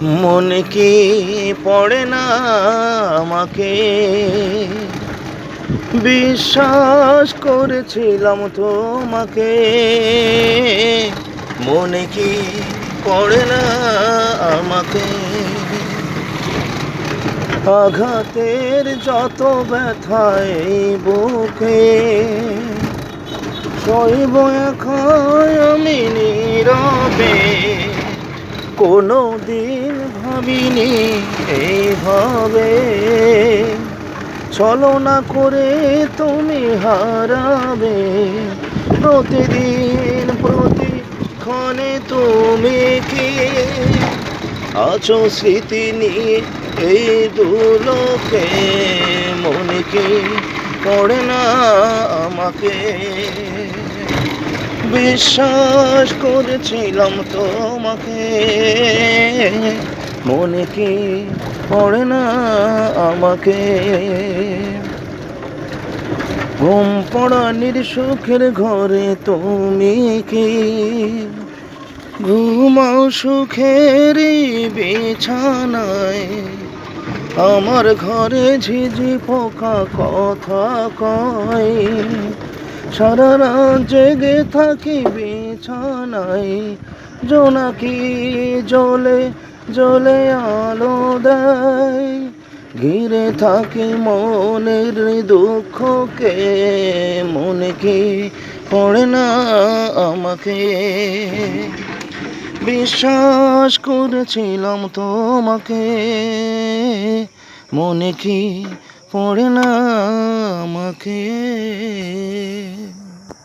মনে কি পড়ে না আমাকে? বিশ্বাস করেছিলাম তোমাকে। মনে কি পড়ে না আমাকে? আঘাতের যত ব্যথায় বুকে সইব এখন আমি নীরবে। কোনো দিন ভাবিনি এইভাবে ছলনা করে তুমি হারাবে। প্রতিদিন প্রতিক্ষণে তুমি কি আছো স্মৃতি নিয়ে এই দুলোকে? মনে কি পড়ে না আমাকে? বিশ্বাস করেছিলাম তোমাকে। মনে কি পড়ে না আমাকে? ঘুম পড়ানির সুখের ঘরে তুমি কি ঘুমাও সুখের বিছানায়? আমার ঘরে ঝিঝি পোকা কথা কয়, সারা রাত জেগে থাকি বিছানায়। জোনাকি জ্বলে জ্বলে আলো দেয়, ঘিরে থাকি মনের দুঃখকে। মনে কি পড়ে না আমাকে? বিশ্বাস করেছিলাম তোমাকে। মনে কি পড়ে না আমাকে?